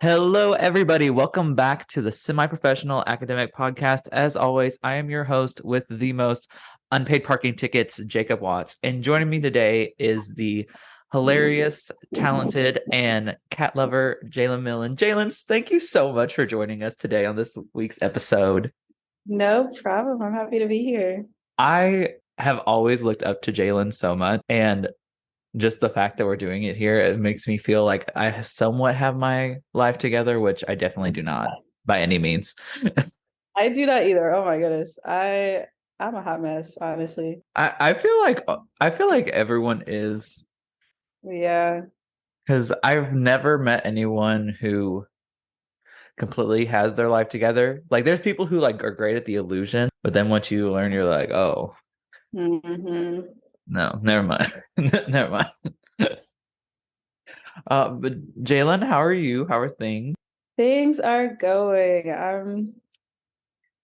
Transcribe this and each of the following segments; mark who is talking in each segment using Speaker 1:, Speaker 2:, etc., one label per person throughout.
Speaker 1: Hello, everybody. Welcome back to the Semi-Professional Academic Podcast. As always, I am your host with the most unpaid parking tickets, Jacob Watts. And joining me today is the hilarious, talented, and cat lover, Jaelyn Millon. Jaelyn, thank you so much for joining us today on this week's episode.
Speaker 2: No problem. I'm happy to be here.
Speaker 1: I have always looked up to Jaelyn so much, and just the fact that we're doing it here, it makes me feel like I somewhat have my life together, which I definitely do not by any means.
Speaker 2: I do not either. Oh my goodness. I'm a hot mess, honestly.
Speaker 1: I feel like everyone is,
Speaker 2: Yeah.
Speaker 1: because I've never met anyone who completely has their life together. Like there's people who like are great at the illusion, but then once you learn, you're like, oh
Speaker 2: hmm
Speaker 1: no, never mind. Never mind. But Jaelyn, how are you? How are things?
Speaker 2: Things are going. I'm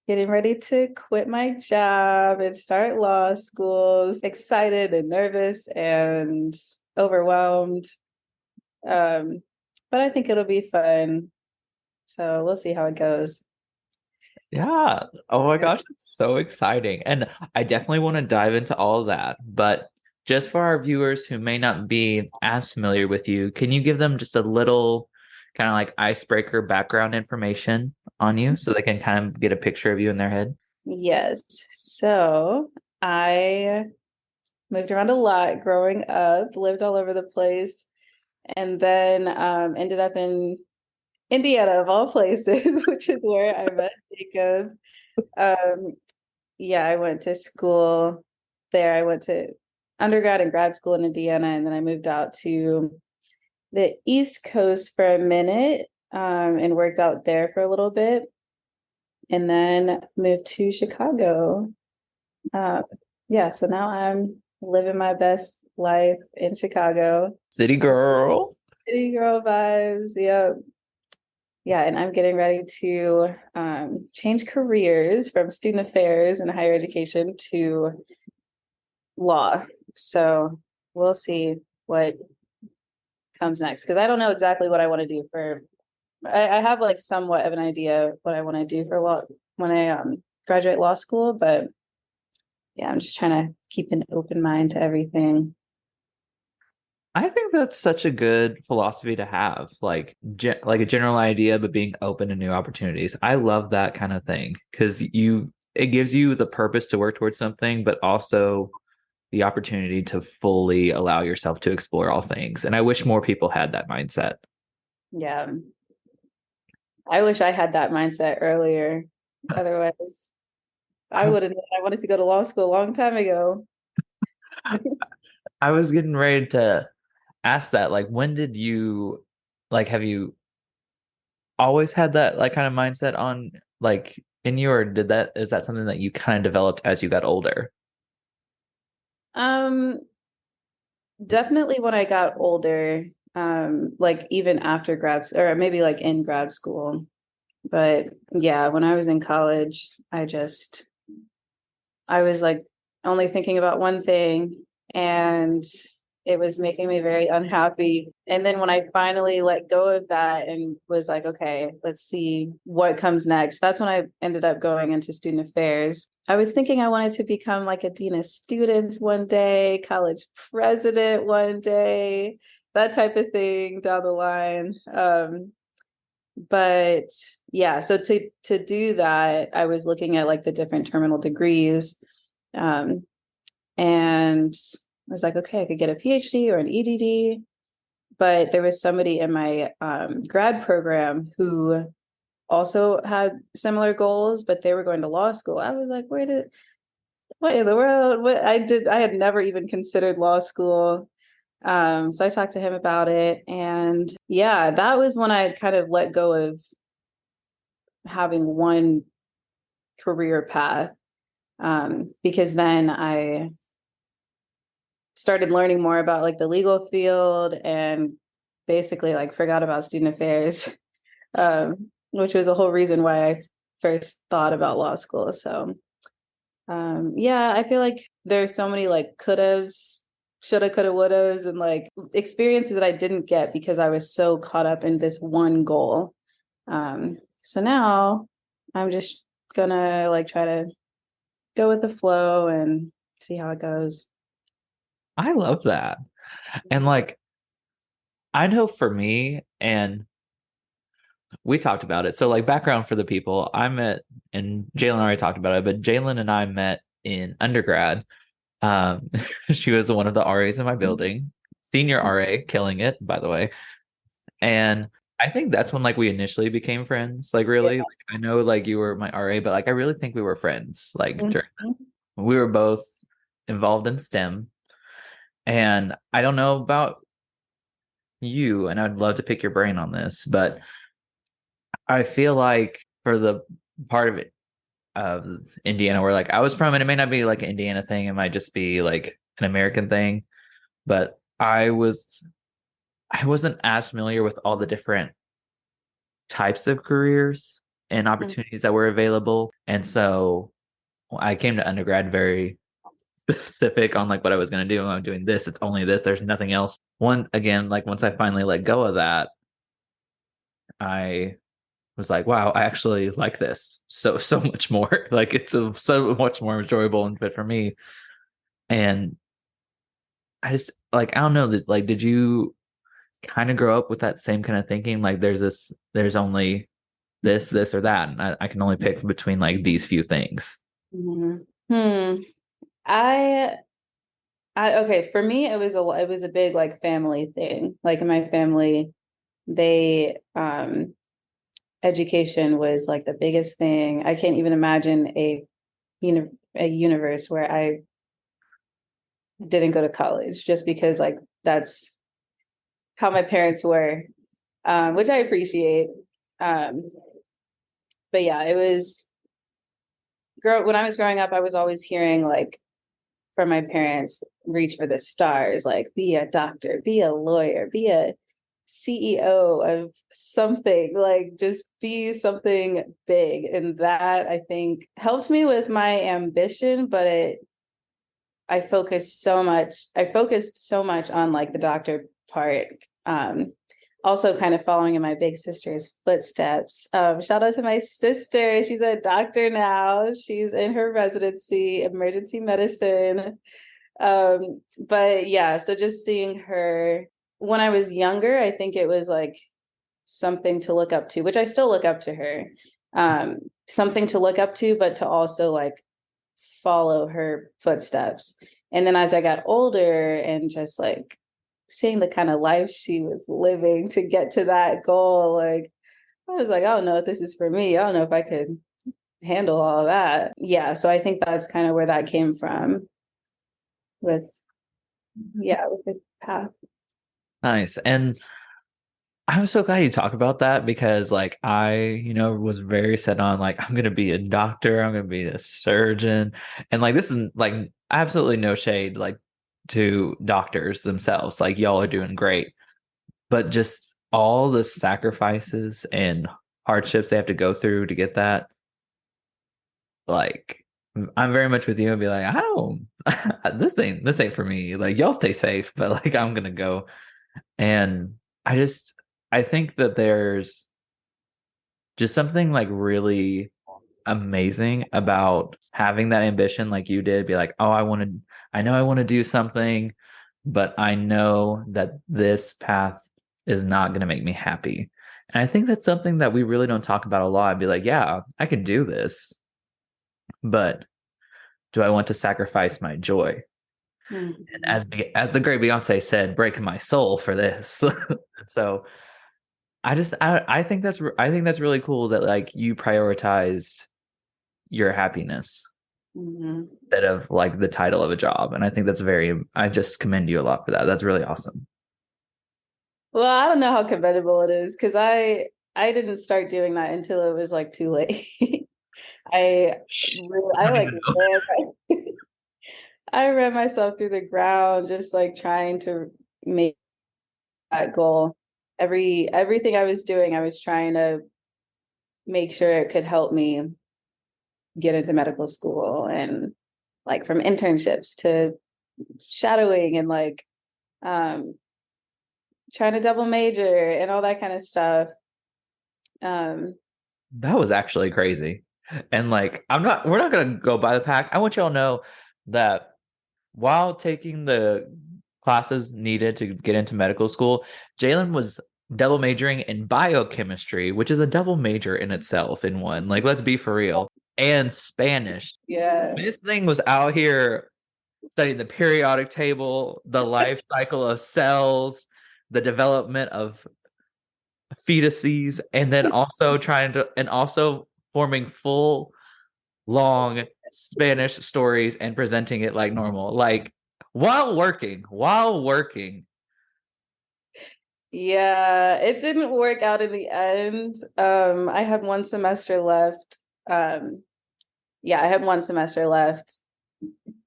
Speaker 2: getting ready to quit my job and start law school. Excited and nervous and overwhelmed. Um, but I think it'll be fun. So we'll see how it goes.
Speaker 1: Yeah. Oh my gosh, it's so exciting. And I definitely want to dive into all of that. But just for our viewers who may not be as familiar with you, can you give them just a little kind of like icebreaker background information on you so they can kind of get a picture of you in their head?
Speaker 2: Yes. So I moved around a lot growing up, lived all over the place, and then ended up in Indiana of all places, which is where I met Jacob. Um, yeah, I went to school there. I went to undergrad and grad school in Indiana, and then I moved out to the East Coast for a minute and worked out there for a little bit, and then moved to Chicago. Uh, yeah, so now I'm living my best life in Chicago.
Speaker 1: City girl.
Speaker 2: City girl vibes. Yep. Yeah, and I'm getting ready to change careers from student affairs and higher education to law. So we'll see what comes next because I don't know exactly what I want to do for. I have like somewhat of an idea what I want to do for law when I graduate law school, but yeah, I'm just trying to keep an open mind to everything.
Speaker 1: I think that's such a good philosophy to have, like a general idea, but being open to new opportunities. I love that kind of thing because it gives you the purpose to work towards something, but also the opportunity to fully allow yourself to explore all things. And I wish more people had that mindset.
Speaker 2: Yeah, I wish I had that mindset earlier. Otherwise, I would have. I wanted to go to law school a long time ago.
Speaker 1: I was getting ready to ask that. Like, when did you, like, have you always had that, like, kind of mindset on, like, in you, or is that something that you kind of developed as you got older?
Speaker 2: Um, Definitely when I got older, like even after or maybe like in grad school. But yeah, when I was in college, I was like only thinking about one thing and it was making me very unhappy. And then when I finally let go of that and was like, okay, let's see what comes next, that's when I ended up going into student affairs. I was thinking I wanted to become like a dean of students one day, college president one day, that type of thing down the line. But yeah, so to do that, I was looking at like the different terminal degrees, um, and I was like, okay, I could get a PhD or an EDD. But there was somebody in my grad program who also had similar goals, but they were going to law school. I was like, what in the world? I had never even considered law school. So I talked to him about it. And yeah, that was when I kind of let go of having one career path. Because then I started learning more about like the legal field and basically like forgot about student affairs, which was a whole reason why I first thought about law school. So yeah, I feel like there's so many like could haves shoulda, coulda, wouldas, and like experiences that I didn't get because I was so caught up in this one goal. So now I'm just gonna like try to go with the flow and see how it goes.
Speaker 1: I love that. And like, I know for me, and we talked about it. So, like, background for the people, I met, and Jaelyn already talked about it, but Jaelyn and I met in undergrad. Um, she was one of the RAs in my building, senior RA, killing it, by the way. And I think that's when like we initially became friends. Like,
Speaker 2: Yeah.
Speaker 1: really, like, I know like you were my RA, but like I really think we were friends. Like, during,
Speaker 2: Mhm.
Speaker 1: we were both involved in STEM, and I don't know about you, and I'd love to pick your brain on this, but I feel like for the part of it of Indiana where like I was from, and it may not be like an Indiana thing, it might just be like an American thing, but I wasn't as familiar with all the different types of careers and opportunities that were available. And so I came to undergrad very specific on like what I was going to do. I'm doing this, it's only this, there's nothing else. One again, like once I finally let go of that, I was like, wow, I actually like this so much more. Like it's so much more enjoyable and fit for me. And I just like I don't know that like did you kind of grow up with that same kind of thinking? Like there's only this or that, and I can only pick between like these few things.
Speaker 2: Mhm. Hmm. I okay, for me it was a big like family thing. Like in my family, they education was like the biggest thing. I can't even imagine a universe where I didn't go to college just because like that's how my parents were, which I appreciate. Um, but yeah, it was grow when I was growing up, I was always hearing like from my parents, reach for the stars, like be a doctor, be a lawyer, be a CEO of something, like just be something big. And that I think helped me with my ambition, but I focused so much on like the doctor part. Also kind of following in my big sister's footsteps. Shout out to my sister. She's a doctor now. She's in her residency, emergency medicine. But yeah, so just seeing her when I was younger, I think it was like something to look up to, which I still look up to her. Something to look up to, but to also like follow her footsteps. And then as I got older and just like seeing the kind of life she was living to get to that goal, like I was like, I don't know if this is for me. I don't know if I could handle all of that. Yeah, so I think that's kind of where that came from with with the path.
Speaker 1: Nice. And I'm so glad you talk about that because like I, was very set on like I'm gonna be a doctor, I'm gonna be a surgeon. And like this is like absolutely no shade like to doctors themselves. Like y'all are doing great. But just all the sacrifices and hardships they have to go through to get that, like I'm very much with you and be like, I don't this ain't for me. Like y'all stay safe, but like I'm gonna go. And I just I think that there's just something like really amazing about having that ambition like you did, be like, oh, I know I want to do something, but I know that this path is not going to make me happy. And I think that's something that we really don't talk about a lot. I'd be like, yeah, I can do this, but do I want to sacrifice my joy? And
Speaker 2: Mhm.
Speaker 1: as the great Beyonce said, breaking my soul for this. So I think that's really cool that like you prioritized your happiness
Speaker 2: Mhm.
Speaker 1: instead of like the title of a job. And I think that's I just commend you a lot for that. That's really awesome.
Speaker 2: Well, I don't know how commendable it is because I didn't start doing that until it was like too late. I
Speaker 1: I
Speaker 2: I
Speaker 1: don't
Speaker 2: like
Speaker 1: even know.
Speaker 2: I ran myself through the ground just like trying to make that goal. Everything I was doing, I was trying to make sure it could help me get into medical school and like from internships to shadowing and like um trying to double major and all that kind of stuff. Um,
Speaker 1: That was actually crazy. And like, we're not gonna go by the pack. I want y'all to know that while taking the classes needed to get into medical school, Jaelyn was double majoring in biochemistry, which is a double major in itself in one. Like, let's be for real. And Spanish.
Speaker 2: yeah.
Speaker 1: This thing was out here studying the periodic table, the life cycle of cells, the development of fetuses, and then also also forming full long Spanish stories and presenting it like normal. Like while working.
Speaker 2: Yeah, it didn't work out in the end. I had one semester left. Um, yeah, I had one semester left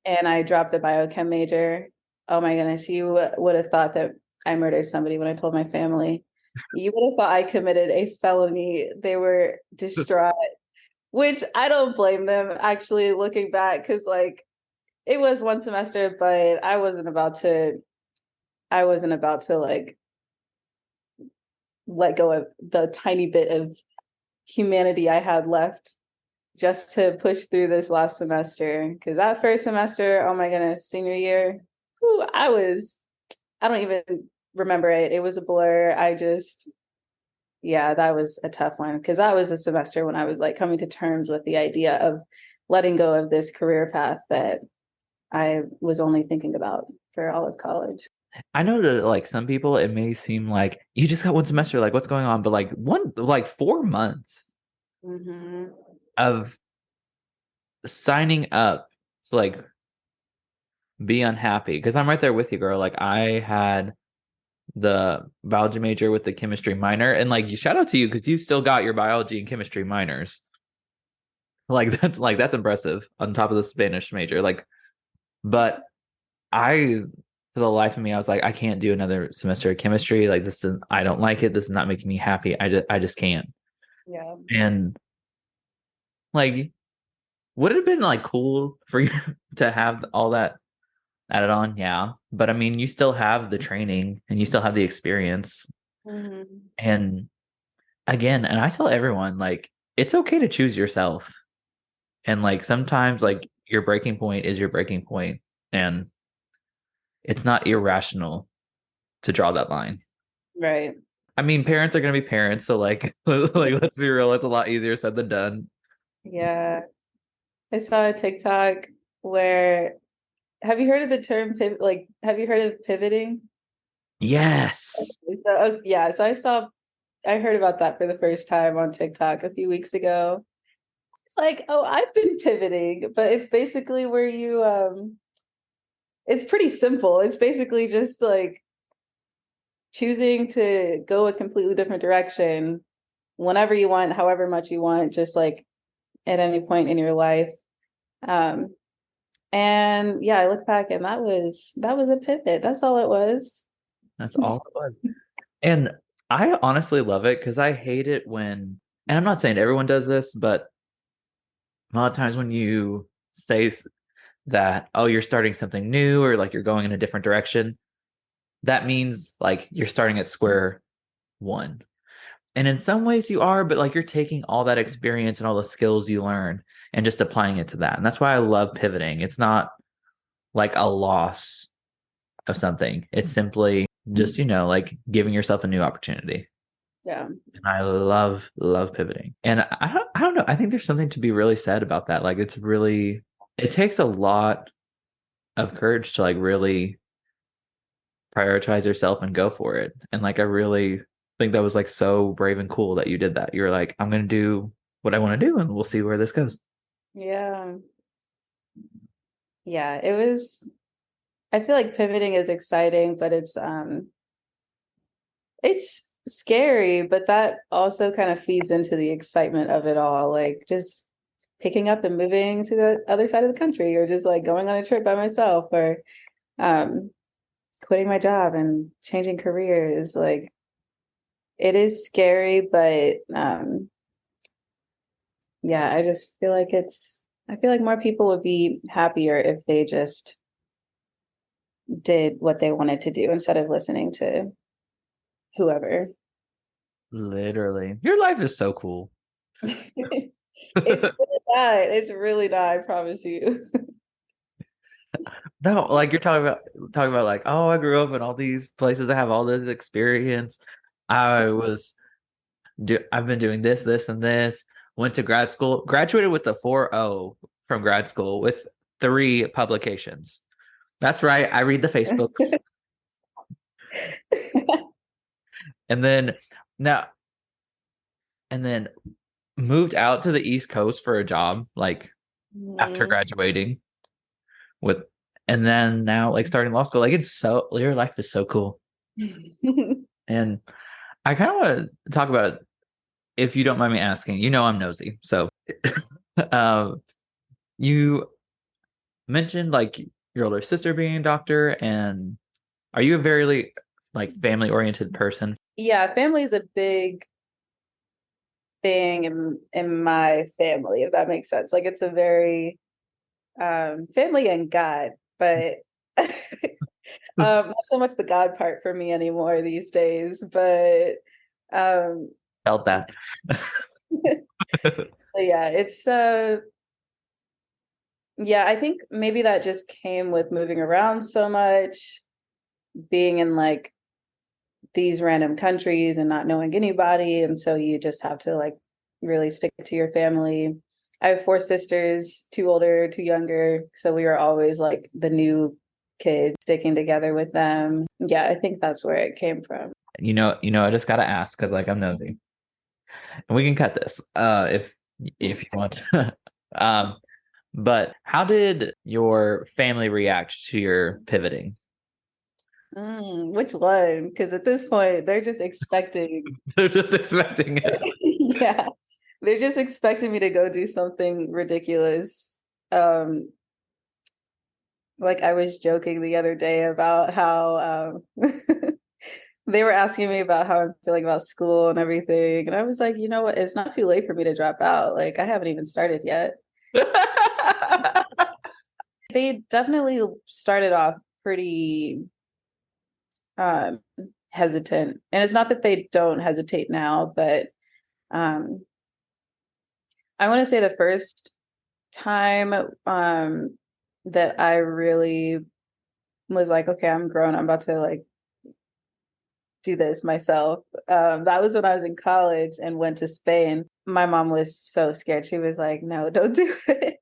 Speaker 2: and I dropped the biochem major. Oh my goodness, you would have thought that I murdered somebody when I told my family. You would have thought I committed a felony. They were distraught, which I don't blame them actually looking back because like it was one semester, but I wasn't about to like let go of the tiny bit of humanity I had left just to push through this last semester. Because that first semester, oh my goodness, senior year, whew, I don't even remember it. It was a blur. Yeah, that was a tough one because that was a semester when I was like coming to terms with the idea of letting go of this career path that I was only thinking about for all of college.
Speaker 1: I know that like some people it may seem like you just got one semester, like what's going on? But like 4 months
Speaker 2: Mm-hmm.
Speaker 1: of signing up to like be unhappy. Because I'm right there with you, girl. Like I had the biology major with the chemistry minor, and like shout out to you because you still got your biology and chemistry minors. Like that's impressive on top of the Spanish major. Like, but I for the life of me, I was like, I can't do another semester of chemistry. Like this is I don't like it. This is not making me happy. I just can't.
Speaker 2: Yeah.
Speaker 1: And like, would it have been like cool for you to have all that added on? Yeah. But I mean, you still have the training and you still have the experience.
Speaker 2: Mm-hmm.
Speaker 1: And again, and I tell everyone, like, it's okay to choose yourself. And like sometimes like your breaking point is your breaking point. And it's not irrational to draw that line.
Speaker 2: Right.
Speaker 1: I mean, parents are gonna be parents, so like like let's be real, it's a lot easier said than done.
Speaker 2: Yeah. I saw a TikTok where have you heard of the term pivot? Like, have you heard of pivoting?
Speaker 1: Yes.
Speaker 2: So, yeah, so I heard about that for the first time on TikTok a few weeks ago. It's like, oh, I've been pivoting, but it's basically where it's pretty simple. It's basically just like choosing to go a completely different direction whenever you want, however much you want, just like at any point in your life. Um, and yeah, I look back and that was a pivot. That's all it was.
Speaker 1: That's all it was. And I honestly love it because I hate it when, and I'm not saying everyone does this, but a lot of times when you say that, oh, you're starting something new or like you're going in a different direction, that means like you're starting at square one. And in some ways you are, but like you're taking all that experience and all the skills you learn and just applying it to that. And that's why I love pivoting. It's not like a loss of something. It's simply just, like giving yourself a new opportunity.
Speaker 2: Yeah.
Speaker 1: And I love pivoting. And I don't know. I think there's something to be really said about that. Like it takes a lot of courage to like really prioritize yourself and go for it. And like I really think that was like so brave and cool that you did that. You're like, I'm gonna do what I want to do and we'll see where this goes.
Speaker 2: Yeah. Yeah. I feel like pivoting is exciting, but it's scary, but that also kind of feeds into the excitement of it all. Like just picking up and moving to the other side of the country, or just like going on a trip by myself, or um, quitting my job and changing careers. Like it is scary, but yeah, I feel like more people would be happier if they just did what they wanted to do instead of listening to whoever.
Speaker 1: Literally. Your life is so cool.
Speaker 2: It's really not. It's really not, I promise you.
Speaker 1: No, like you're talking about like, oh, I grew up in all these places. I have all this experience. I was I've been doing this, this, and this. Went to grad school, graduated with a 4.0 from grad school with 3 publications. That's right. I read the Facebooks. And then now and then moved out to the East Coast for a job, like after
Speaker 2: Mhm.
Speaker 1: graduating with and then now like starting law school. Like it's so your life is so cool. And I kind of want to talk about it, if you don't mind me asking. You know I'm nosy. So um you mentioned like your older sister being a doctor, and are you a very like family oriented person?
Speaker 2: Yeah, family is a big thing in my family, if that makes sense. Like it's a very family and God, but not so much the God part for me anymore these days, but um
Speaker 1: Felt that.
Speaker 2: but yeah, it's yeah, I think maybe that just came with moving around so much, being in like these random countries and not knowing anybody. And so you just have to like really stick to your family. I have 4 sisters, 2 older, 2 younger. So we were always like the new kids sticking together with them. Yeah, I think that's where it came from.
Speaker 1: I just gotta ask because like I'm nosy. And we can cut this if you want. um but how did your family react to your pivoting?
Speaker 2: Which one? Because at this point, they're just expecting,
Speaker 1: They're just expecting it.
Speaker 2: yeah, they're just expecting me to go do something ridiculous. Um, like I was joking the other day about how they were asking me about how I'm feeling about school and everything. And I was like, you know what? It's not too late for me to drop out. Like I haven't even started yet. They definitely started off pretty um hesitant. And it's not that they don't hesitate now, but um I want to say the first time that I really was like, okay, I'm grown. I'm about to like do this myself. That was when I was in college and went to Spain. My mom was so scared. She was like, no, don't do it.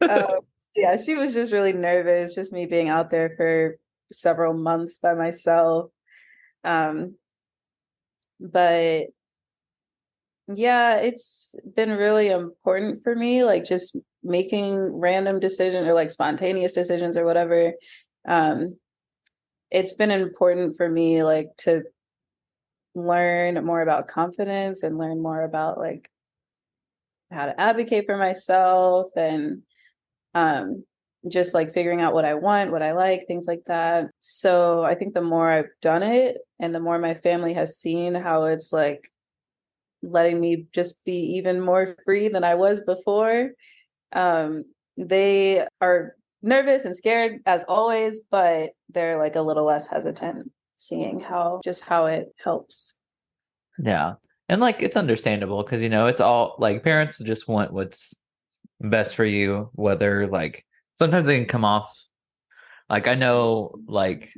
Speaker 2: Um, yeah, she was just really nervous, just me being out there for several months by myself. Um, but yeah, it's been really important for me, like just making random decisions or like spontaneous decisions or whatever. Um, it's been important for me like to learn more about confidence and learn more about like how to advocate for myself and um just like figuring out what I want, what I like, things like that. So I think the more I've done it and the more my family has seen how it's like letting me just be even more free than I was before, um, they are nervous and scared as always, but they're like a little less hesitant seeing how it helps.
Speaker 1: Yeah. And like it's understandable because it's all like parents just want what's best for you, whether like sometimes they can come off like I know like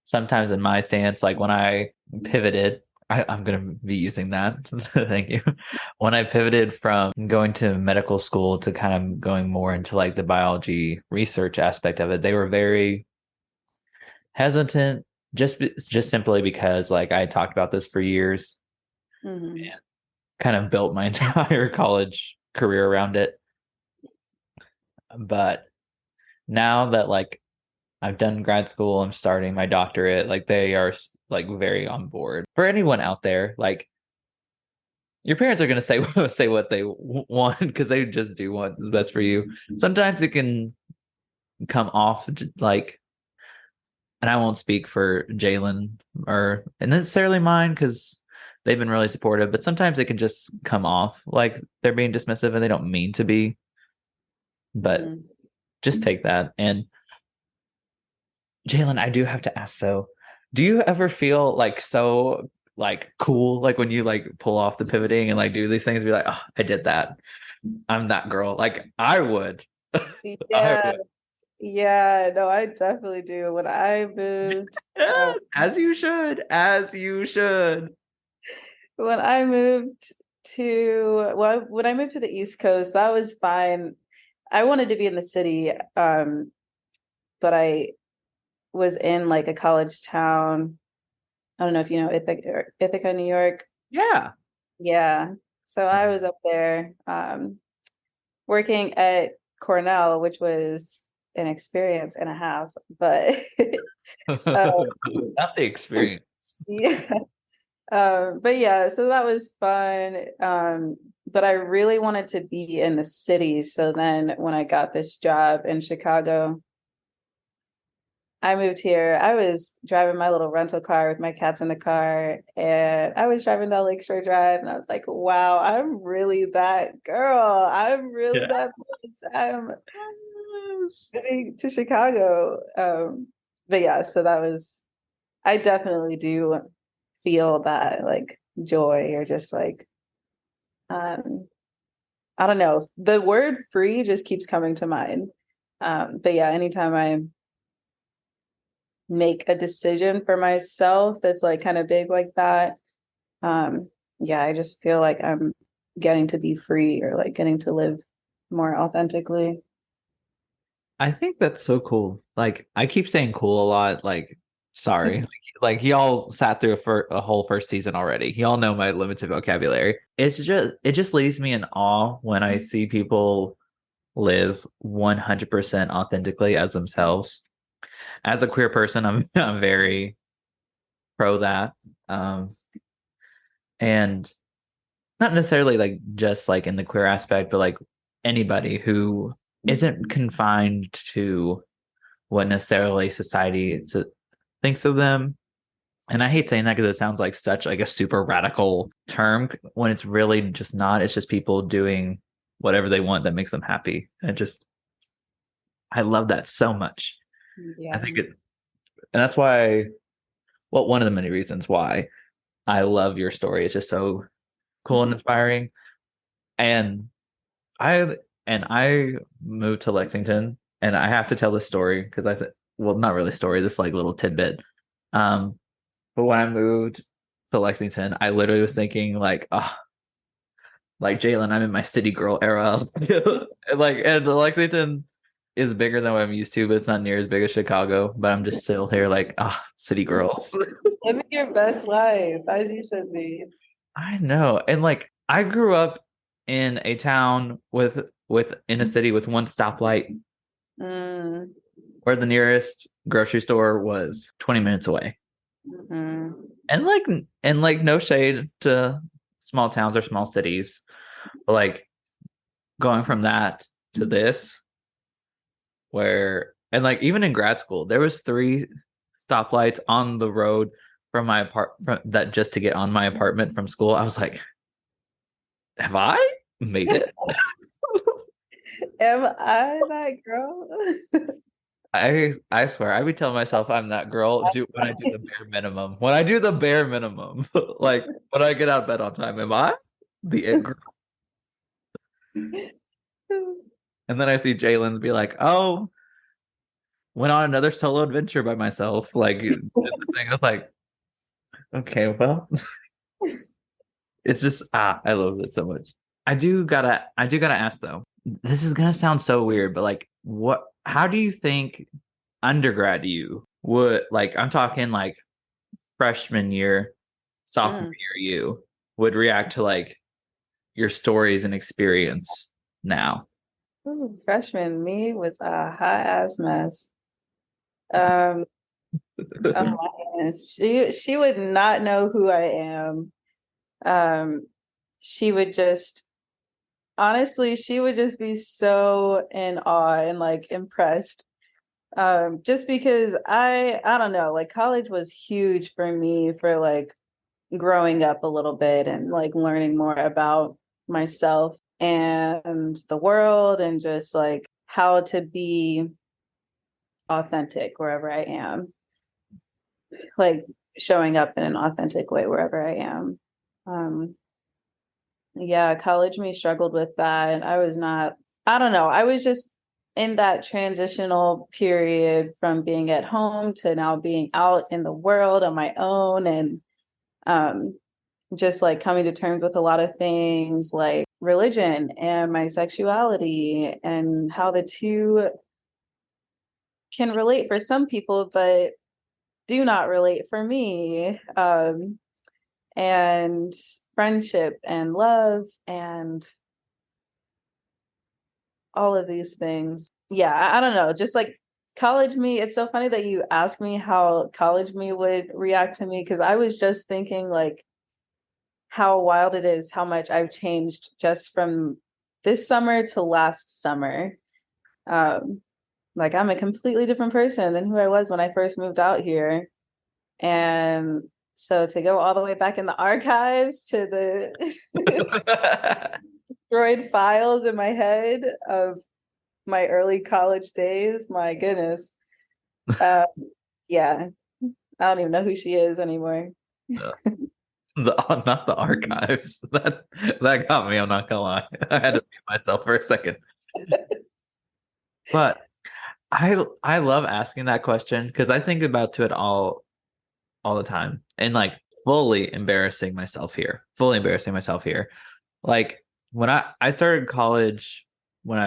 Speaker 1: sometimes in my stance, like when I pivoted, I'm gonna be using that. Thank you. When I pivoted from going to medical school to kind of going more into like the biology research aspect of it, they were very hesitant, just simply because like I had talked about this for years
Speaker 2: Mhm.
Speaker 1: and kind of built my entire college career around it. But now that like I've done grad school, I'm starting my doctorate, like they are like very on board. For anyone out there, like your parents are going to say say what they want because they just do what's best for you. Sometimes it can come off like, and I won't speak for Jaelyn or necessarily mine because they've been really supportive, but sometimes it can just come off like they're being dismissive and they don't mean to be, but
Speaker 2: Mhm.
Speaker 1: just take that. And Jaelyn, I do have to ask though, do you ever feel like so like cool, like when you like pull off the pivoting and like do these things, be like, oh, I did that. I'm that girl. Like I would. I
Speaker 2: Yeah,
Speaker 1: would.
Speaker 2: yeah, no, I definitely do. When I moved,
Speaker 1: Yes, as you should. As you should.
Speaker 2: when I moved well, when I moved to the East Coast, that was fine. I wanted to be in the city, but I was in like a college town. I don't know if you know Ithaca, New York.
Speaker 1: Yeah.
Speaker 2: Yeah. So I was up there working at Cornell, which was an experience and a half, but uh,
Speaker 1: Not the experience.
Speaker 2: yeah. But yeah, so that was fun. But I really wanted to be in the city. So then when I got this job in Chicago, I moved here. I was driving my little rental car with my cats in the car, and I was driving down Lakeshore Drive, and I was like, wow, I'm really that girl. I'm really
Speaker 1: Yeah.
Speaker 2: that bitch. I'm moving to Chicago. But yeah, so that was, I definitely do feel that like joy or just like, um, I don't know. The word free just keeps coming to mind. But yeah, anytime I make a decision for myself that's like kind of big like that, um, yeah, I just feel like I'm getting to be free or like getting to live more authentically.
Speaker 1: I think that's so cool. Like I keep saying cool a lot. Like sorry, like y'all sat through a whole first season already. Y'all know my limited vocabulary. It just leaves me in awe when I see people live 100% authentically as themselves. As a queer person, I'm very pro that. Um, and not necessarily like just like in the queer aspect, but like anybody who isn't confined to what necessarily society thinks of them. And I hate saying that because it sounds like such like a super radical term when it's really just not. It's just people doing whatever they want that makes them happy. And I love that so much. I
Speaker 2: Yeah.
Speaker 1: think it, and that's why, well, one of the many reasons why I love your story. It's just so cool and inspiring. And I I moved to Lexington, and I have to tell this story because well, not really story, this like little tidbit. Um, but when I moved to Lexington, I literally was thinking like, oh, like Jaelyn, I'm in my city girl era. And Lexington is bigger than what I'm used to, but it's not near as big as Chicago. But I'm just still here like, ah, city girls.
Speaker 2: Living your best life, as you should be.
Speaker 1: I know. And like I grew up in a town with in a city with one stoplight
Speaker 2: Mm,
Speaker 1: where the nearest grocery store was 20 minutes away.
Speaker 2: mm,
Speaker 1: And like no shade to small towns or small cities, but like going from that to this where and like even in grad school there was three stoplights on the road from my apartment that just to get on my apartment from school. I was like, have I made it?
Speaker 2: am I that girl?
Speaker 1: I swear, I would tell myself I'm that girl do when I do the bare minimum. When I do the bare minimum, like when I get out of bed on time, am I the it girl? And then I see Jalen's be like, "Oh, went on another solo adventure by myself." Like did this thing. I was like, "Okay, well, it's just I love it so much." I do gotta ask though. This is gonna sound so weird, but like, what? How do you think undergrad you would like? I'm talking like freshman year, sophomore
Speaker 2: Mm.
Speaker 1: year you would react to like your stories and experience now.
Speaker 2: Ooh, freshman me was a hot ass mess. Um, oh my goodness. She would not know who I am. Um, she would just honestly, she would just be so in awe and like impressed. Just because I don't know, like college was huge for me for like growing up a little bit and like learning more about myself and the world and just like how to be authentic wherever I am, like showing up in an authentic way wherever I am. Um, yeah, college me struggled with that. I was not, I don't know, I was just in that transitional period from being at home to now being out in the world on my own, and um, just like coming to terms with a lot of things like religion and my sexuality and how the two can relate for some people, but do not relate for me. And friendship and love and all of these things. Yeah, I don't know. Just like college me, it's so funny that you asked me how college me would react to me, because I was just thinking like how wild it is how much I've changed just from this summer to last summer. Um, like I'm a completely different person than who I was when I first moved out here. And so to go all the way back in the archives to the destroyed files in my head of my early college days, my goodness. Uh, yeah, I don't even know who she is anymore.
Speaker 1: Not the archives. That got me. I'm not gonna lie. I had to mute myself for a second. But I love asking that question because I think about to it all the time and like fully embarrassing myself here. Fully embarrassing myself here. Like when I started college when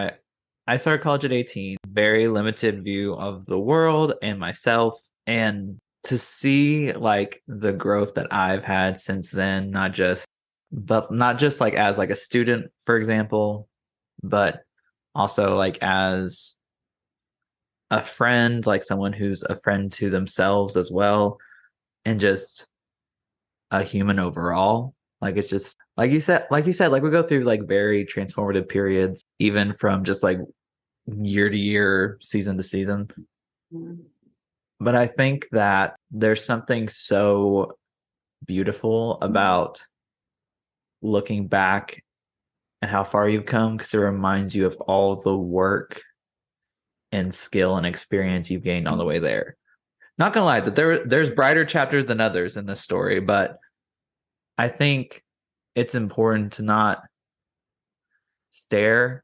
Speaker 1: I started college at 18, very limited view of the world and myself, and to see like the growth that I've had since then, not just like as like a student, for example, but also like as a friend, like someone who's a friend to themselves as well, and just a human overall. Like it's just like we go through like very transformative periods, even from just like year to year, season to season.
Speaker 2: Mm.
Speaker 1: But I think that there's something so beautiful about looking back and how far you've come because it reminds you of all the work and skill and experience you've gained on the way there. Not gonna lie, that there's brighter chapters than others in this story, but I think it's important to not stare,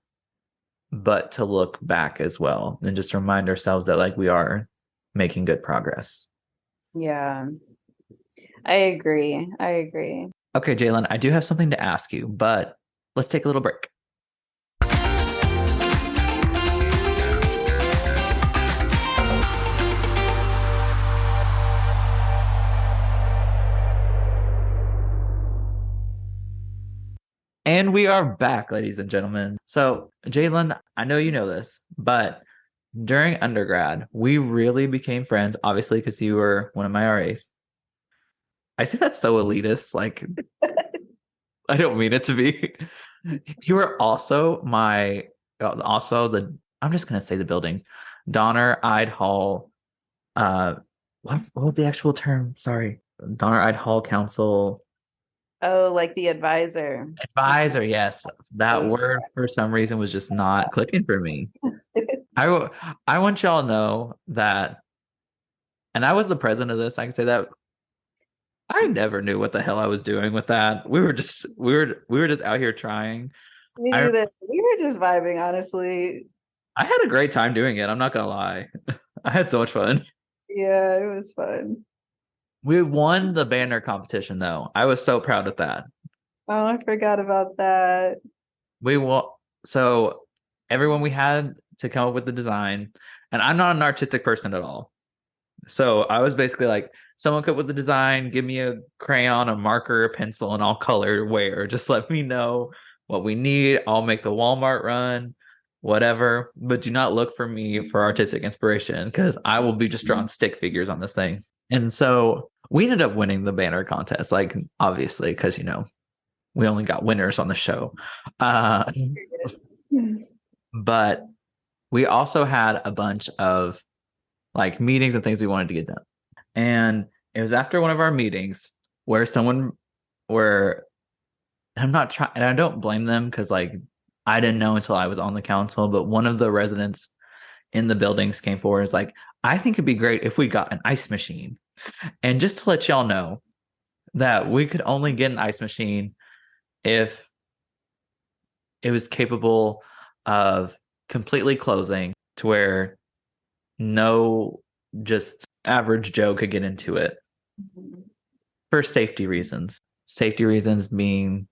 Speaker 1: but to look back as well and just remind ourselves that like we are making good progress.
Speaker 2: Yeah, I agree. I agree.
Speaker 1: Okay, Jaelyn, I do have something to ask you, but let's take a little break. And we are back, ladies and gentlemen. So, Jaelyn, I know you know this, but during undergrad, we really became friends, obviously, because you were one of my RAs. I say that's so elitist. Like, I don't mean it to be. You were also also I'm just going to say the buildings, Donner Ide Hall. Uh, what was the actual term? Sorry. Donner Ide Hall Council
Speaker 2: Oh, like the advisor.
Speaker 1: advisor. Yes. That word for some reason was just not clicking for me. I, I want y'all to know that, and I was the president of this. I can say that I never knew what the hell I was doing with that. We were just out here trying.
Speaker 2: Me
Speaker 1: I
Speaker 2: neither. We were just vibing, honestly.
Speaker 1: I had a great time doing it. I'm not gonna lie. I had so much fun.
Speaker 2: Yeah, it was fun.
Speaker 1: We won the banner competition though. I was so proud of that.
Speaker 2: Oh, I forgot about that.
Speaker 1: We won. So everyone we had to come up with the design, and I'm not an artistic person at all. So I was basically like, someone come up with the design, give me a crayon, a marker, a pencil, and I'll color where. Just let me know what we need. I'll make the Walmart run, whatever. But do not look for me for artistic inspiration because I will be just drawing stick figures on this thing. And so we ended up winning the banner contest, like obviously, because we only got winners on the show. Uh, but we also had a bunch of like meetings and things we wanted to get done. And it was after one of our meetings where where I'm not trying, and I don't blame them because like I didn't know until I was on the council, but one of the residents in the buildings came forward and was like, I think it'd be great if we got an ice machine. And just to let y'all know that we could only get an ice machine if it was capable of completely closing to where no just average Joe could get into it for safety reasons. Safety reasons being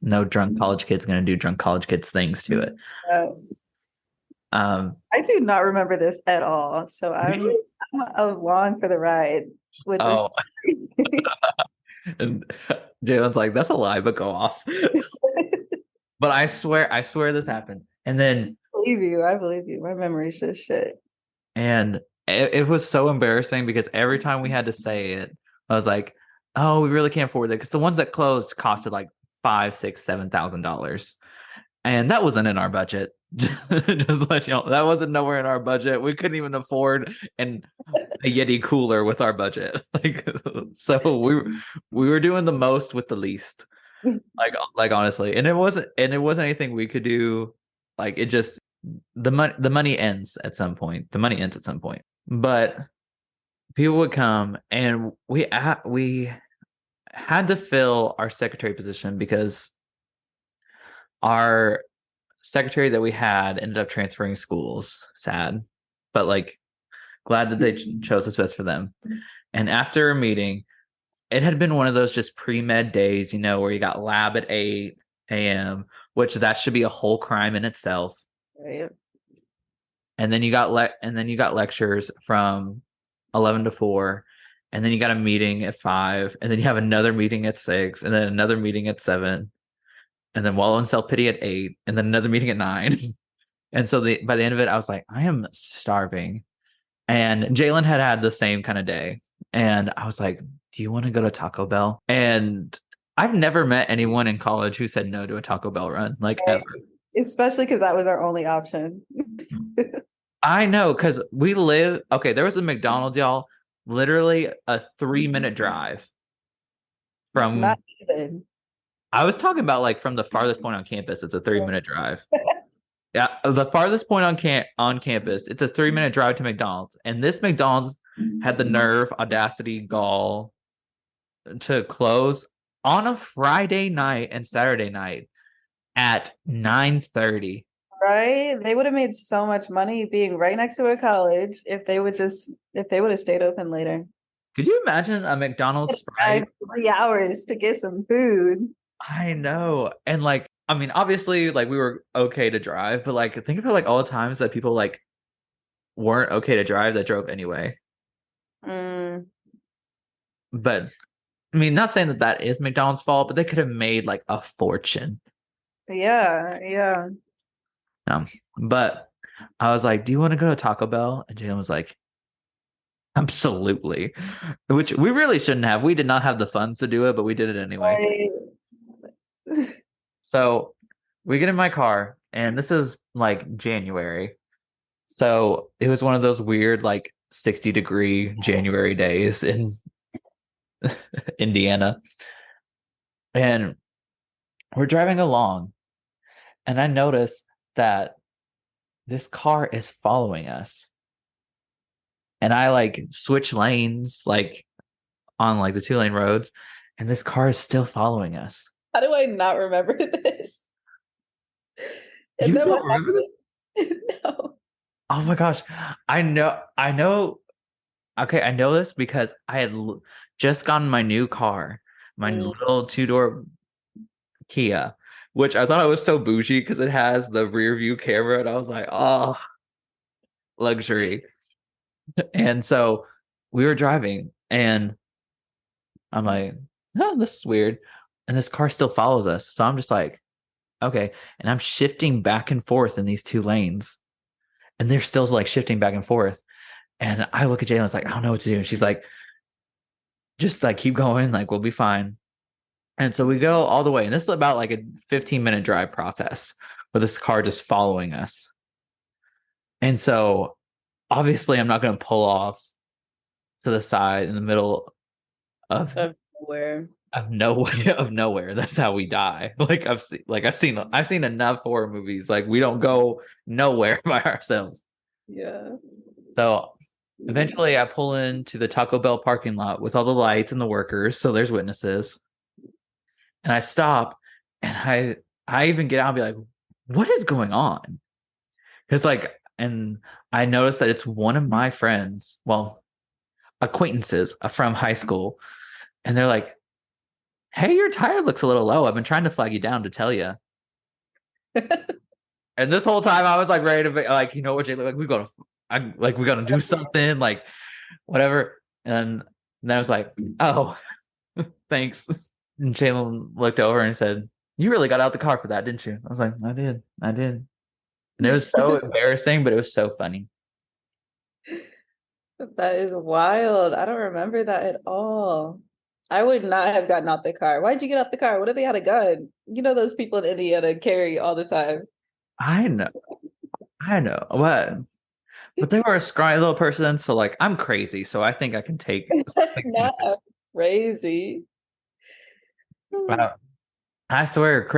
Speaker 1: no drunk college kid's going to do drunk college kids things to it.
Speaker 2: Uh,
Speaker 1: Um,
Speaker 2: I do not remember this at all. So I'm along for the ride with
Speaker 1: oh,
Speaker 2: this.
Speaker 1: and Jalen's like, that's a lie, but go off. But I swear this happened. And then,
Speaker 2: believe you. I believe you. My memory's just shit.
Speaker 1: and it was so embarrassing because every time we had to say it, I was like, oh, we really can't afford it. Because the ones that closed costed like $5, $6, $7,000. And that wasn't in our budget. Just let you know, that wasn't nowhere in our budget. We couldn't even afford a Yeti cooler with our budget. Like, so we were doing the most with the least. Like honestly, and it wasn't anything we could do. Like it just the money ends at some point. The money ends at some point. But people would come, and we had to fill our secretary position because our secretary that we had ended up transferring schools. Sad, but like glad that they chose what's best for them. And after a meeting, it had been one of those just pre-med days, you know, where you got lab at 8 a.m., which that should be a whole crime in itself.
Speaker 2: Right.
Speaker 1: And then you got lectures from 11 to 4, and then you got a meeting at 5, and then you have another meeting at 6, and then another meeting at 7, and then wallow in self-pity at 8, and then another meeting at 9. And so by the end of it, I was like, I am starving. And Jaelyn had the same kind of day. And I was like, do you want to go to Taco Bell? And I've never met anyone in college who said no to a Taco Bell run, like
Speaker 2: Right.
Speaker 1: ever.
Speaker 2: Especially because that was our only option.
Speaker 1: I know, because there was a McDonald's, y'all, literally a 3-minute drive from,
Speaker 2: Not even.
Speaker 1: I was talking about like from the farthest point on campus, it's a 3-minute drive. Yeah, the farthest point on campus, it's a 3-minute drive to McDonald's. And this McDonald's had the nerve, audacity, gall to close on a Friday night and Saturday night at 9:30.
Speaker 2: Right? They would have made so much money being right next to a college if they would have stayed open later.
Speaker 1: Could you imagine a McDonald's
Speaker 2: Drive
Speaker 1: Sprite?
Speaker 2: 3 hours to get some food.
Speaker 1: I know. And like, I mean, obviously, like we were okay to drive, but like think about like all the times that people like weren't okay to drive that drove anyway.
Speaker 2: Mm,
Speaker 1: But I mean, not saying that that is McDonald's fault, but they could have made like a fortune.
Speaker 2: yeah, yeah.
Speaker 1: But I was like, do you want to go to Taco Bell? And Jalen was like, absolutely. Which we really shouldn't have. We did not have the funds to do it, but we did it anyway.
Speaker 2: Right.
Speaker 1: So we get in my car, and this is like January. So it was one of those weird, like 60-degree January days in Indiana. And we're driving along, and I notice that this car is following us. And I like switch lanes, like on like the 2-lane roads, and this car is still following us.
Speaker 2: How do I not remember this? And
Speaker 1: You
Speaker 2: then
Speaker 1: don't
Speaker 2: what
Speaker 1: remember this?
Speaker 2: happened? No.
Speaker 1: Oh my gosh. I know. Okay, I know this because I had just gotten my new car, my little 2-door Kia, which I thought I was so bougie because it has the rear view camera, and I was like, oh, luxury. And so we were driving, and I'm like, oh, this is weird. And this car still follows us. So I'm just like, okay. And I'm shifting back and forth in these 2 lanes. And they're still like shifting back and forth. And I look at Jalen, it's like, I don't know what to do. And she's like, just like keep going, like we'll be fine. And so we go all the way. And this is about like a 15-minute drive process with this car just following us. And so obviously I'm not going to pull off to the side in the middle of
Speaker 2: Nowhere.
Speaker 1: of nowhere. That's how we die. I've seen enough horror movies. Like we don't go nowhere by ourselves.
Speaker 2: Yeah.
Speaker 1: So eventually I pull into the Taco Bell parking lot with all the lights and the workers, so there's witnesses. And I stop and I even get out and be like, what is going on? Because and I noticed that it's one of my friends, well, acquaintances from high school, and they're like, "Hey, your tire looks a little low. I've been trying to flag you down to tell you." And this whole time, I was like ready to be like, you know what, Jay, like we gotta do something, like whatever. And then I was like, "Oh, thanks." And Jaelyn looked over and said, "You really got out the car for that, didn't you?" I was like, I did." And it was so embarrassing, but it was so funny.
Speaker 2: That is wild. I don't remember that at all. I would not have gotten out the car. Why'd you get out the car? What if they had a gun? You know those people in Indiana carry all the time.
Speaker 1: I know, I know, but they were a scrawny little person, so like I'm crazy, so I think I can take.
Speaker 2: Not crazy.
Speaker 1: Wow. I swear,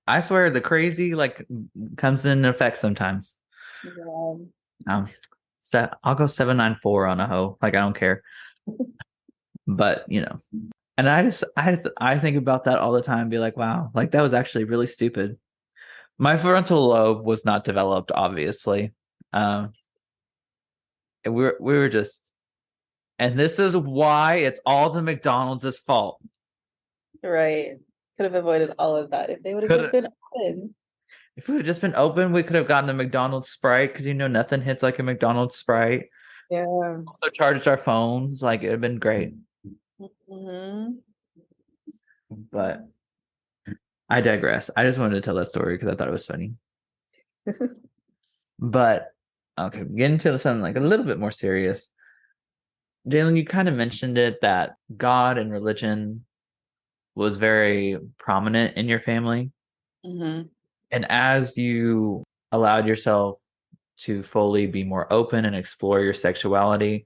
Speaker 1: I swear, the crazy like comes in effect sometimes.
Speaker 2: Yeah.
Speaker 1: Um, I'll go 794 on a hoe, like I don't care. But and I think about that all the time, and be like, wow, like that was actually really stupid. My frontal lobe was not developed, obviously. Um, and we were just, and this is why it's all the McDonald's fault.
Speaker 2: Right. Could have avoided all of that if they would have just
Speaker 1: Could
Speaker 2: been open.
Speaker 1: If we had just been open, we could have gotten a McDonald's Sprite because nothing hits like a McDonald's Sprite.
Speaker 2: Yeah.
Speaker 1: Also charged our phones, like it'd been great.
Speaker 2: Hmm.
Speaker 1: But I digress. I just wanted to tell that story because I thought it was funny. But okay, getting to something like a little bit more serious. Jalen, you kind of mentioned it that God and religion was very prominent in your family.
Speaker 2: Hmm.
Speaker 1: And as you allowed yourself to fully be more open and explore your sexuality,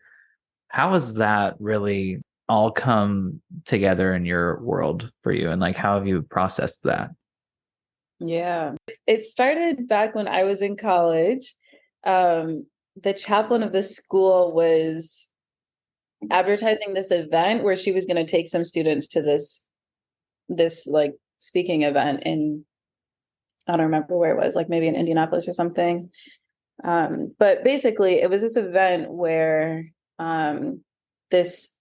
Speaker 1: how has that really all come together in your world for you? And like, how have you processed that?
Speaker 2: Yeah. It started back when I was in college. The chaplain of the school was advertising this event where she was going to take some students to this like speaking event in, I don't remember where it was, like maybe in Indianapolis or something. But basically it was this event where this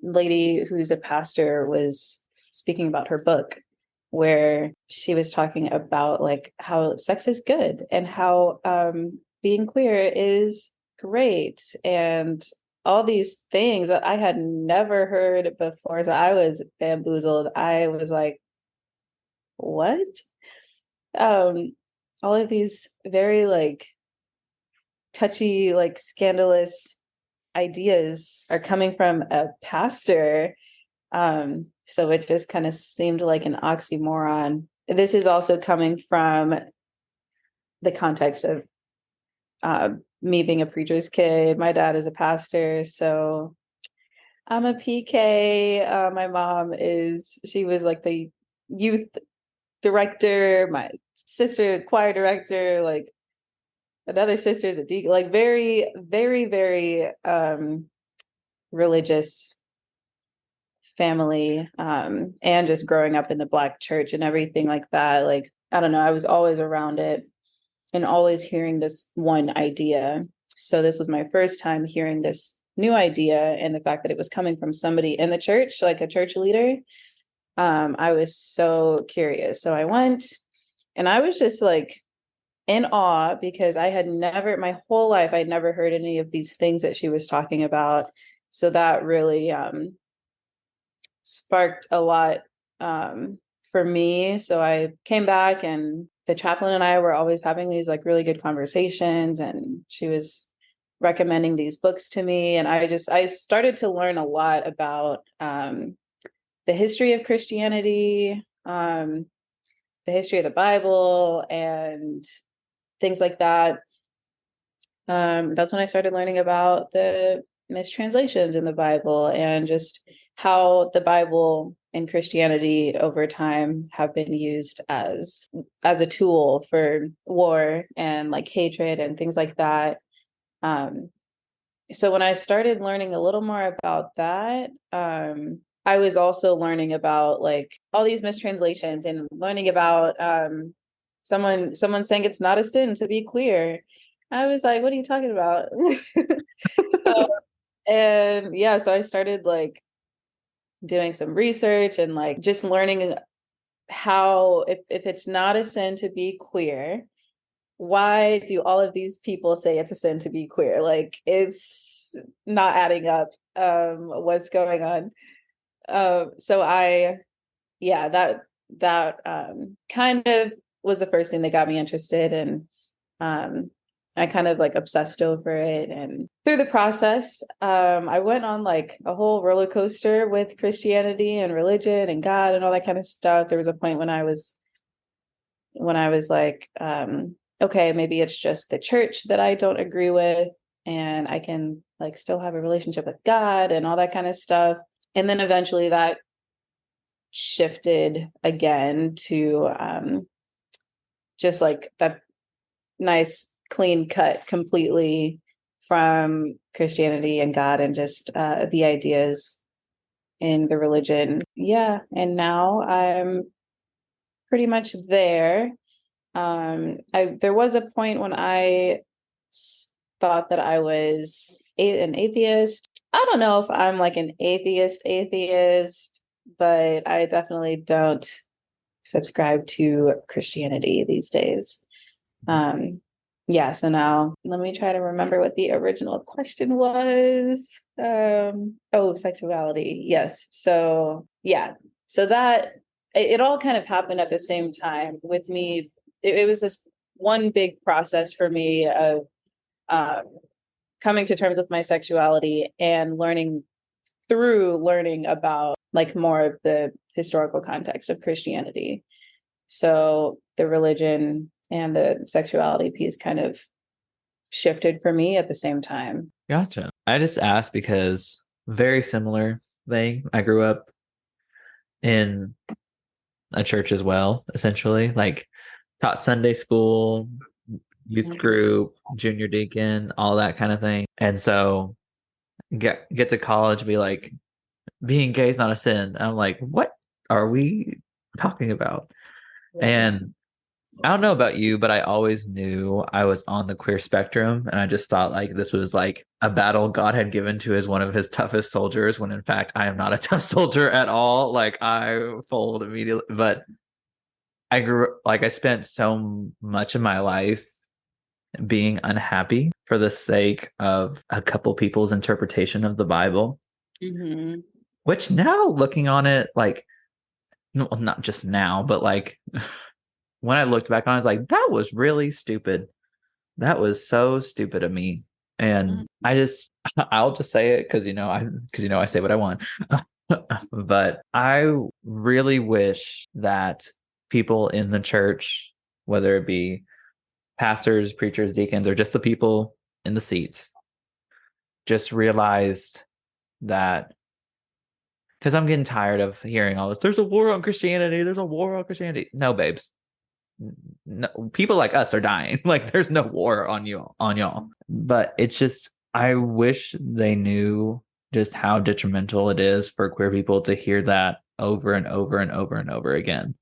Speaker 2: lady who's a pastor was speaking about her book, where she was talking about like how sex is good and how being queer is great and all these things that I had never heard before. So I was bamboozled. I was like, what? Um, all of these very like touchy, like scandalous ideas are coming from a pastor. So it just kind of seemed like an oxymoron. This is also coming from the context of uh, me being a preacher's kid. My dad is a pastor, so I'm a PK. My mom she was like the youth director, my sister, choir director, like another sister is a deacon, like very, very, very religious family, and just growing up in the Black church and everything like that. Like, I don't know, I was always around it and always hearing this one idea. So this was my first time hearing this new idea, and the fact that it was coming from somebody in the church, like a church leader. I was so curious. So I went, and I was just like in awe because I had never, my whole life, I'd never heard any of these things that she was talking about. So that really sparked a lot for me. So I came back, and the chaplain and I were always having these like really good conversations, and she was recommending these books to me. And I started to learn a lot about the history of Christianity, the history of the Bible, and things like that. That's when I started learning about the mistranslations in the Bible and just how the Bible and Christianity over time have been used as a tool for war and like hatred and things like that. Um, so when I started learning a little more about that, I was also learning about like all these mistranslations and learning about someone saying it's not a sin to be queer. I was like, what are you talking about? Uh, and yeah, so I started like doing some research and like just learning how if it's not a sin to be queer, why do all of these people say it's a sin to be queer? Like it's not adding up. What's going on? So I yeah, that kind of was the first thing that got me interested, and um I kind of like obsessed over it. And through the process, I went on like a whole roller coaster with Christianity and religion and God and all that kind of stuff. There was a point when I was like, okay, maybe it's just the church that I don't agree with, and I can like still have a relationship with God and all that kind of stuff. And then eventually that shifted again to just like that nice clean cut completely from Christianity and God and just the ideas in the religion. Yeah. And now I'm pretty much there. There was a point when thought that I was an atheist. I don't know if I'm like an atheist, but I definitely don't subscribe to Christianity these days. Um, yeah, so now let me try to remember what the original question was. Oh, sexuality. Yes. So yeah. So that it all kind of happened at the same time with me. It was this one big process for me of um, coming to terms with my sexuality and learning about like more of the historical context of Christianity. So the religion and the sexuality piece kind of shifted for me at the same time.
Speaker 1: Gotcha. I just asked because very similar thing. I grew up in a church as well, essentially. Like taught Sunday school, youth group, junior deacon, all that kind of thing. And so get to college and be like, being gay is not a sin. I'm like, what are we talking about?
Speaker 2: Yeah.
Speaker 1: And I don't know about you, but I always knew I was on the queer spectrum, and I just thought like this was like a battle God had given to as one of his toughest soldiers, when in fact I am not a tough soldier at all. Like I fold immediately, but I spent so much of my life being unhappy for the sake of a couple people's interpretation of the Bible,
Speaker 2: Mm-hmm.
Speaker 1: which now looking on it, like, no, not just now, but like when I looked back on it, I was like, that was really stupid. That was so stupid of me. And I'll just say it because I say what I want. But I really wish that people in the church, whether it be pastors, preachers, deacons, or just the people in the seats, just realized that, because I'm getting tired of hearing all this. There's a war on Christianity. There's a war on Christianity. No, babes. No, people like us are dying. Like there's no war on y'all. But it's just I wish they knew just how detrimental it is for queer people to hear that over and over and over and over again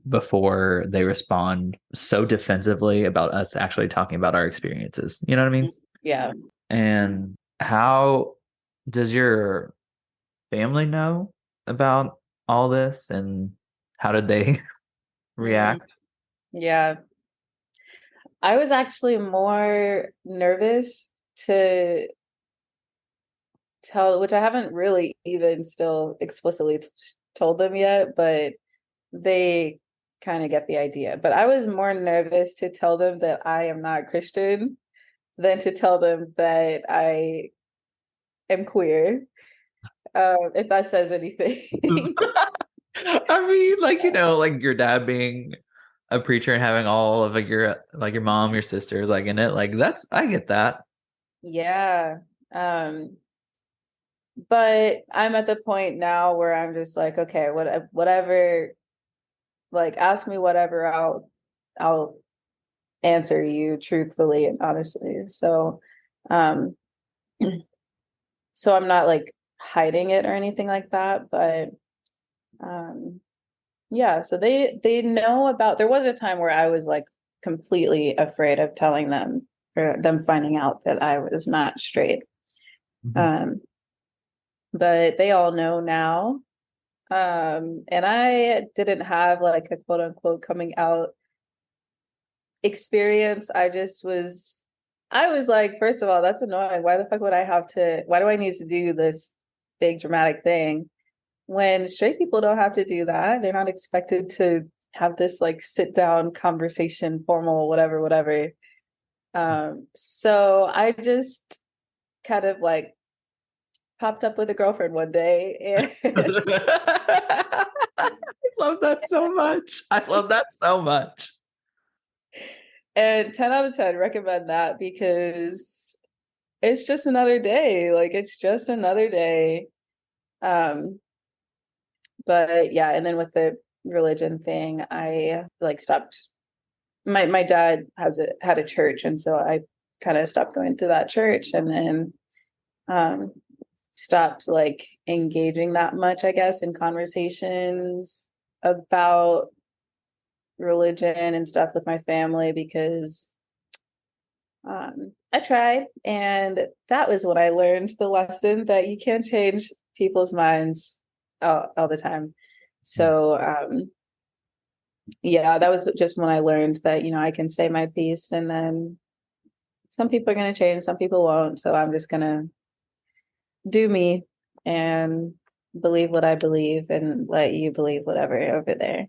Speaker 1: before they respond so defensively about us actually talking about our experiences. You know what I mean?
Speaker 2: Yeah.
Speaker 1: And how does your family know about all this, and how did they
Speaker 2: Mm,
Speaker 1: react?
Speaker 2: yeah. I was actually more nervous to tell, which I haven't really even still explicitly told them yet, but they kind of get the idea. But I was more nervous to tell them that I am not Christian than to tell them that I am queer, if that says anything.
Speaker 1: I mean, like, like your dad being a preacher and having all of like your mom, your sisters like in it. Like I get that.
Speaker 2: Yeah. Um, but I'm at the point now where I'm just like, okay, whatever, like ask me whatever, I'll answer you truthfully and honestly. So, um, so I'm not like hiding it or anything like that, but um yeah, so they know about, there was a time where I was like completely afraid of telling them or them finding out that I was not straight.
Speaker 1: Mhm.
Speaker 2: Um, but they all know now. And I didn't have like a quote unquote coming out experience. I was like, first of all, that's annoying. Why the fuck would I have to, why do I need to do this big dramatic thing when straight people don't have to do that? They're not expected to have this like sit down conversation, formal, whatever, whatever. So I just kind of like popped up with a girlfriend one day and
Speaker 1: I love that so much. I love that so much.
Speaker 2: and 10 out of 10 recommend that because it's just another day. Like it's just another day. Um, but yeah, and then with the religion thing, I like stopped. My dad had a church, and so I kind of stopped going to that church, and then um stopped like engaging that much, I guess, in conversations about religion and stuff with my family because I tried, and that was when I learned the lesson that you can't change people's minds all the time. So, yeah, that was just when I learned that, I can say my piece and then some people are going to change, some people won't. So I'm just going to do me and believe what I believe and let you believe whatever over there.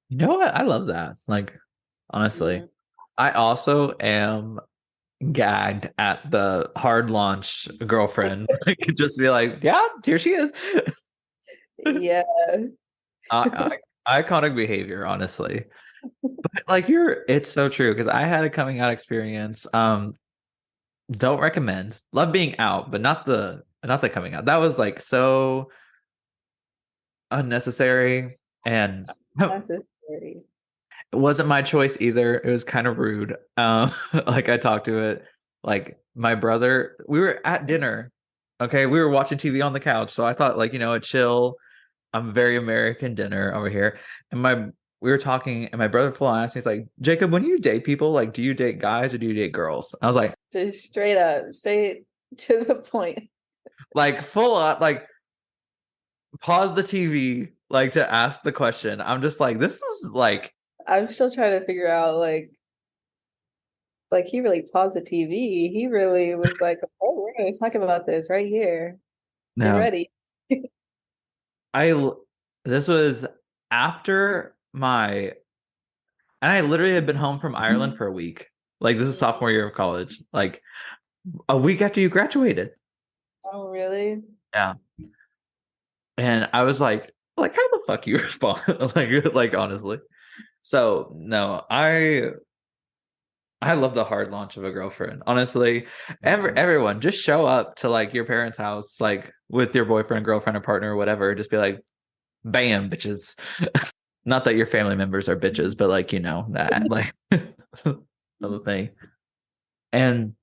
Speaker 1: You know what? I love that. Like, honestly,
Speaker 2: Mhm.
Speaker 1: I also am gagged at the hard launch girlfriend. I could just be like, yeah, here she is.
Speaker 2: Yeah.
Speaker 1: Iconic behavior, honestly. But like it's so true because I had a coming out experience. Don't recommend. Love being out, but not the coming out. That was like so unnecessary and
Speaker 2: Necessary.
Speaker 1: it wasn't my choice either. It was kind of rude. Like I talked to it. Like my brother, we were at dinner. Okay, we were watching TV on the couch, so I thought like a chill. I'm very American dinner over here, and we were talking, and my brother full on asked me, he's like, Jacob, when you date people, like, do you date guys or do you date girls? I was
Speaker 2: Just straight up, straight to the point.
Speaker 1: like full on, like pause the TV, like to ask the question. I'm just like, this is like,
Speaker 2: I'm still trying to figure out like he really paused the TV. He really was like, "Oh, we're going to talk about this right here. Get
Speaker 1: no,
Speaker 2: ready."
Speaker 1: I this was after and I literally had been home from Ireland for a week. Like this is sophomore year of college. Like a week after you graduated.
Speaker 2: Oh, really?
Speaker 1: Yeah. And I was like how the fuck you respond? like honestly. So no, I love the hard launch of a girlfriend. Honestly, everyone just show up to like your parents' house, like with your boyfriend, girlfriend, or partner, or whatever. Just be like, bam, bitches. Not that your family members are bitches, but like that like other thing. And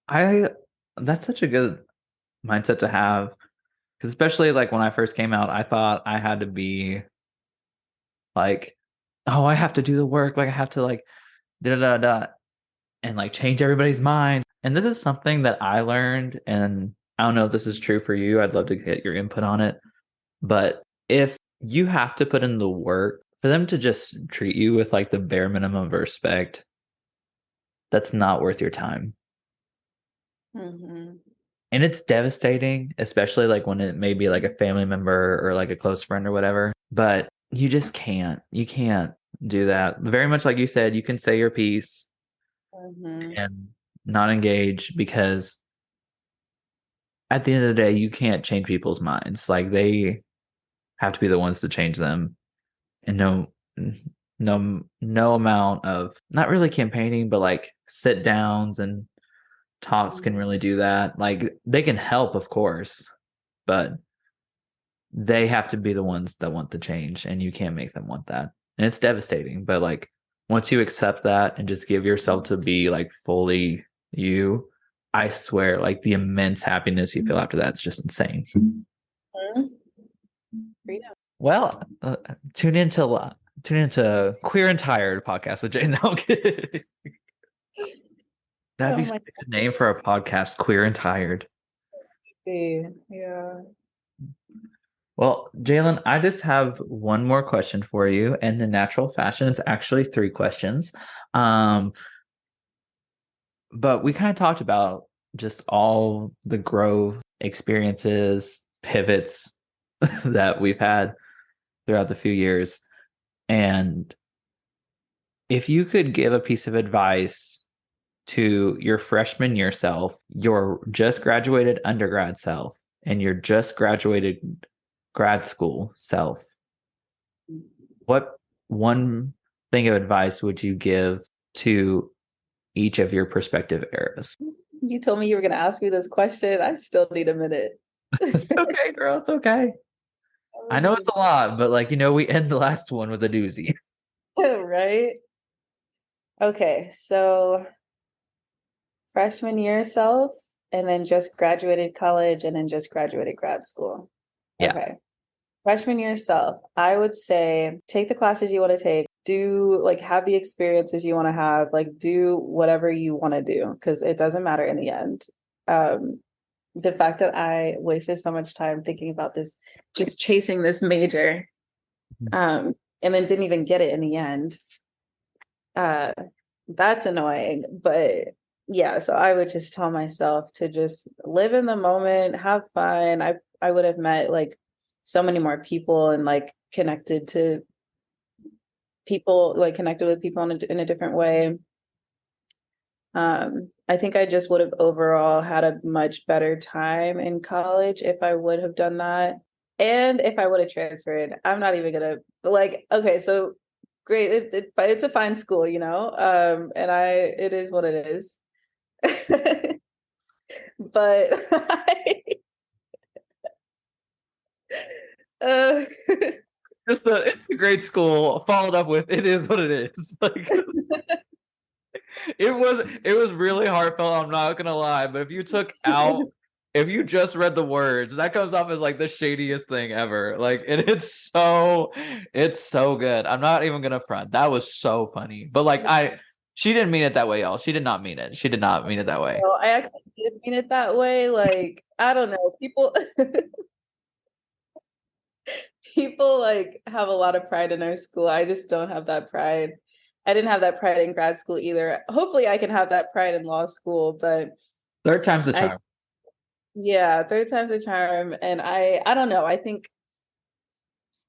Speaker 1: I that's such a good mindset to have because especially like when I first came out, I thought I had to be like, oh, I have to do the work, like I have to like da da da and like change everybody's mind. And this is something that I learned, and I don't know if this is true for you. I'd love to get your input on it. But if you have to put in the work for them to just treat you with like the bare minimum of respect, that's not worth your time.
Speaker 2: Hmm.
Speaker 1: And it's devastating, especially like when it may be like a family member or like a close friend or whatever. But you just can't. You can't do that. Very much like you said, you can say your piece
Speaker 2: Hmm.
Speaker 1: and not engage because at the end of the day, you can't change people's minds. Like they have to be the ones to change them. And no amount of not really campaigning, but like sit downs and talks can really do that. Like they can help, of course, but they have to be the ones that want the change, and you can't make them want that. And it's devastating. But like once you accept that and just give yourself to be like fully you, I swear, like the immense happiness you feel after that's just insane.
Speaker 2: Mhm. Freedom.
Speaker 1: Well, tune into Queer and Tired podcast with Jay. No, I'm kidding. That'd
Speaker 2: Oh
Speaker 1: be such
Speaker 2: my
Speaker 1: a good name for a podcast, Queer and Tired.
Speaker 2: God. Yeah.
Speaker 1: Well, Jaelyn, I just have one more question for you. And in natural fashion, it's actually three questions. Um, but we kind of talked about just all the growth experiences, pivots that we've had throughout the few years. And if you could give a piece of advice to your freshman year self, your just graduated undergrad self, and your just graduated grad school self, what one thing of advice would you give to each of your perspective eras?
Speaker 2: You told me you were going to ask me this question. I still need a minute.
Speaker 1: It's okay, girl. It's okay.
Speaker 2: I
Speaker 1: I
Speaker 2: would
Speaker 1: know
Speaker 2: need
Speaker 1: it's a lot, but like, we end the last one with a doozy.
Speaker 2: right? Okay, so freshman year self, and then just graduated college, and then just graduated grad school.
Speaker 1: Yeah.
Speaker 2: Okay. Freshman year self, I would say take the classes you want to take, do like have the experiences you want to have, like do whatever you want to do, because it doesn't matter in the end. Um, the fact that I wasted so much time thinking about this, just chasing this major, and then didn't even get it in the end. Uh, that's annoying, but yeah, so I would just tell myself to just live in the moment, have fun. I would have met like so many more people and like connected to people, like connected with people in a different way. I think I just would have overall had a much better time in college if I would have done that. And if I would have transferred, I'm not even gonna like, okay, so great, but it's a fine school, you know? And it is what it is. But uh,
Speaker 1: Just it's a great school, followed up with it is what it is. Like it was really heartfelt, I'm not gonna lie. But if you just read the words, that comes off as like the shadiest thing ever. Like, and it's so good. I'm not even gonna front. That was so funny. But like she didn't mean it that way, y'all. She did not mean it. She did not mean it that way.
Speaker 2: I actually did mean it that way. Like, I don't know, people like have a lot of pride in our school. I just don't have that pride. I didn't have that pride in grad school either. Hopefully I can have that pride in law school, but
Speaker 1: Third time's the
Speaker 2: I
Speaker 1: charm.
Speaker 2: yeah, third time's a charm. And I don't know. I think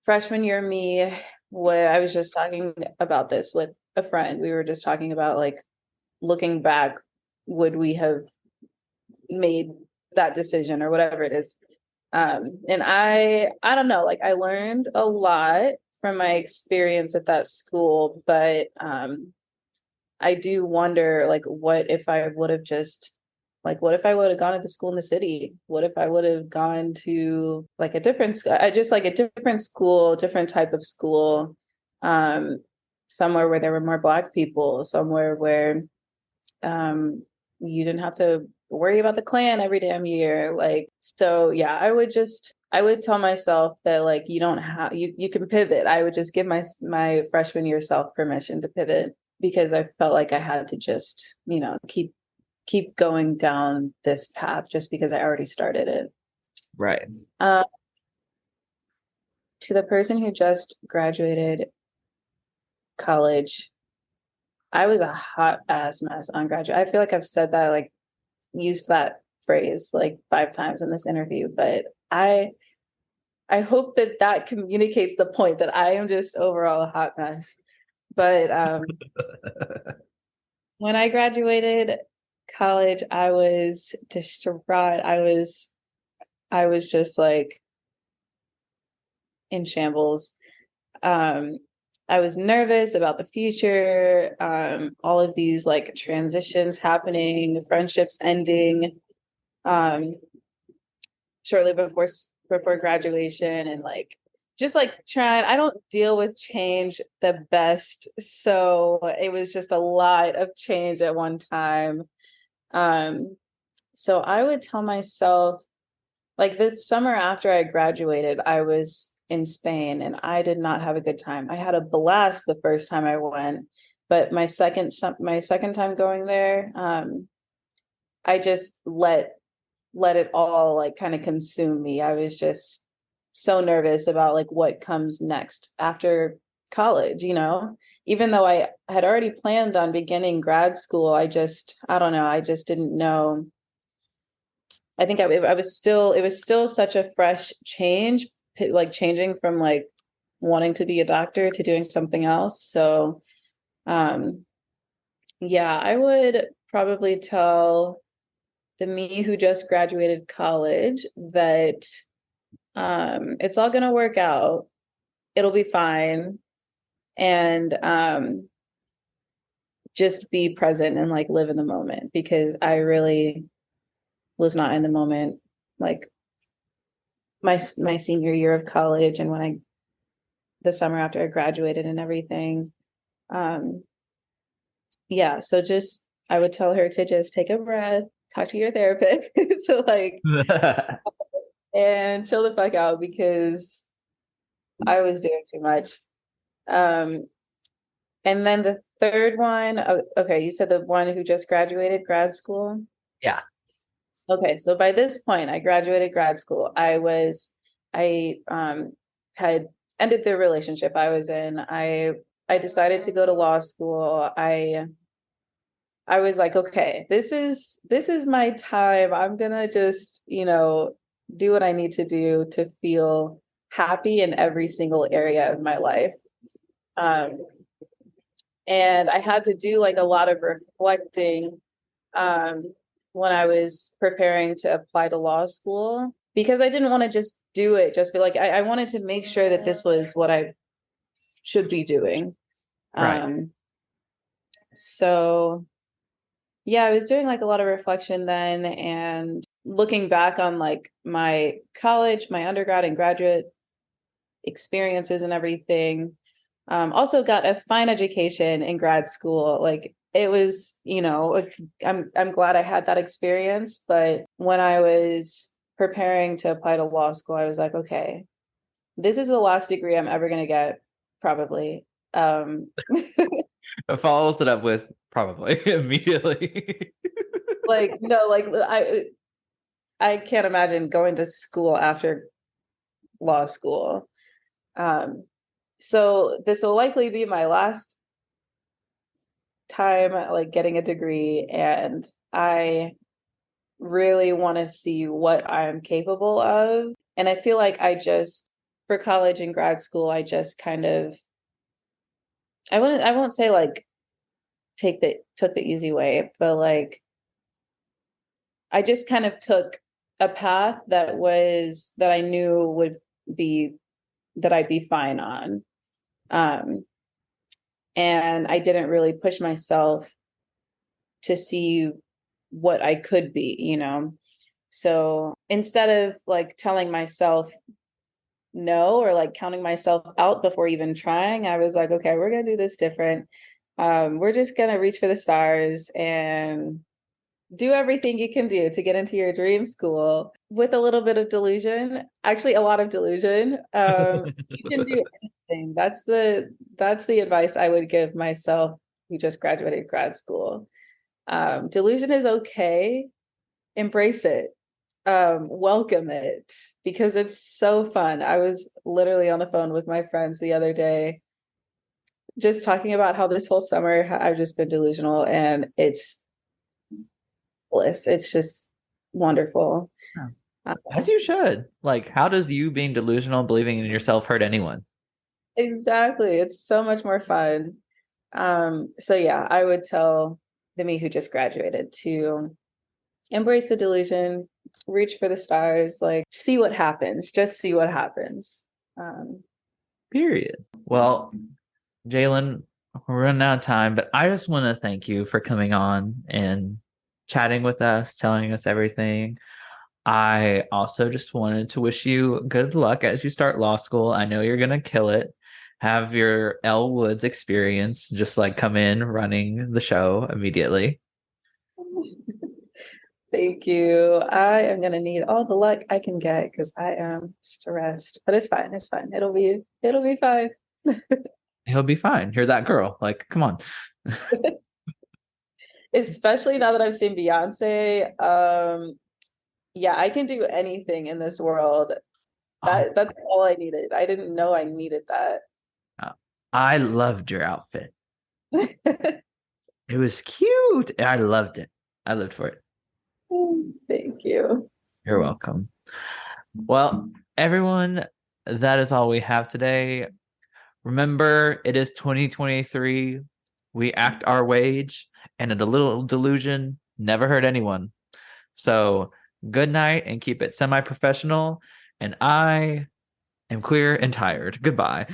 Speaker 2: freshman year me, where I was just talking about this with a friend. We were just talking about like looking back, would we have made that decision or whatever it is? And I don't know, like I learned a lot from my experience at that school, but I do wonder like what if I would have just like what if I would have gone to the school in the city? What if I would have gone to like a different school? I just like a different school, different type of school, um, somewhere where there were more Black people, somewhere where you didn't have to worry about the Klan every damn year. Like, so yeah, I would tell myself that like you don't have you can pivot. I would just give my freshman year self permission to pivot because I felt like I had to just, keep going down this path just because I already started it.
Speaker 1: Right.
Speaker 2: Uh, to the person who just graduated college, I was a hot ass mess on graduate. I feel like I've said that, like, used that phrase like 5 times in this interview, but I hope that that communicates the point that I am just overall a hot mess. But when I graduated college, I was distraught. I was just like in shambles. Um, I was nervous about the future, all of these like transitions happening, friendships ending, um, shortly before graduation, and like just like trying. I don't deal with change the best, so it was just a lot of change at one time. Um, so I would tell myself, like this summer after I graduated, I was in Spain and I did not have a good time. I had a blast the first time I went, but my second time going there, I just let it all like kind of consume me. I was just so nervous about like what comes next after college, you know? Even though I had already planned on beginning grad school, I don't know, I just didn't know. I think I was still, it was still such a fresh change, like changing from like wanting to be a doctor to doing something else. So, um, yeah, I would probably tell the me who just graduated college that it's all going to work out. It'll be fine. And just be present and like live in the moment, because I really was not in the moment like my senior year of college, and when I the summer after I graduated and everything. Um yeah, so just I would tell her to just take a breath, talk to your therapist, so like, and chill the fuck out, because I was doing too much. Um and then the third one, okay, you said the one who just graduated grad school.
Speaker 1: Yeah.
Speaker 2: Okay, so by this point, I graduated grad school. I had ended the relationship I was in. I decided to go to law school. I was like, okay, this is my time. I'm gonna just, you know, do what I need to do to feel happy in every single area of my life. Um, and I had to do like a lot of reflecting, um, when I was preparing to apply to law school, because I didn't want to just do it, just be like, I wanted to make sure that this was what I should be doing.
Speaker 1: Right.
Speaker 2: Um, so yeah, I was doing like a lot of reflection then, and looking back on like my college, my undergrad and graduate experiences and everything. Also got a fine education in grad school. Like it was, you know, like, I'm glad I had that experience. But when I was preparing to apply to law school, I was like, okay, this is the last degree I'm ever gonna get, probably.
Speaker 1: It follows it up with probably immediately.
Speaker 2: Like no, like I can't imagine going to school after law school. Um, so this will likely be my last time like getting a degree, and I really want to see what I'm capable of. And I feel like for college and grad school, I just kind of, I won't say like took the easy way, but like I just kind of took a path that I knew would be, that I'd be fine on. Um, and I didn't really push myself to see what I could be, you know? So instead of like telling myself no, or like counting myself out before even trying, I was like, okay, we're gonna do this different. We're just gonna reach for the stars and do everything you can do to get into your dream school with a little bit of delusion. Actually, a lot of delusion. You can do anything. That's the advice I would give myself who just graduated grad school. Delusion is okay. Embrace it. Welcome it, because it's so fun. I was literally on the phone with my friends the other day, just talking about how this whole summer I've just been delusional, and it's bliss. It's just wonderful.
Speaker 1: Yeah.
Speaker 2: Uh,
Speaker 1: As you should. Like, how does you being delusional and believing in yourself hurt anyone?
Speaker 2: exactly. It's so much more fun. So yeah, I would tell the me who just graduated to embrace the delusion, reach for the stars, like see what happens, just see what happens. Um,
Speaker 1: Period. Well, Jaelyn, we're running out of time, but I just want to thank you for coming on and chatting with us, telling us everything. I also just wanted to wish you good luck as you start law school. I know you're gonna kill it. Have your Elle Woods experience, just like come in running the show immediately.
Speaker 2: Thank you. I am gonna need all the luck I can get because I am stressed. But it's fine. It's fine. It'll be fine.
Speaker 1: He'll be fine. You're that girl. Like, come on.
Speaker 2: Especially now that I've seen Beyonce. Yeah, I can do anything in this world.
Speaker 1: Oh,
Speaker 2: That's all I needed. I didn't know I needed that.
Speaker 1: I loved your outfit. It was cute. And I loved it. I lived for it.
Speaker 2: Thank you.
Speaker 1: You're welcome. Well, everyone, that is all we have today. Remember, it is 2023. We act our wage, and a little delusion never hurt anyone. So, good night and keep it semi professional. And I am queer and tired. Goodbye.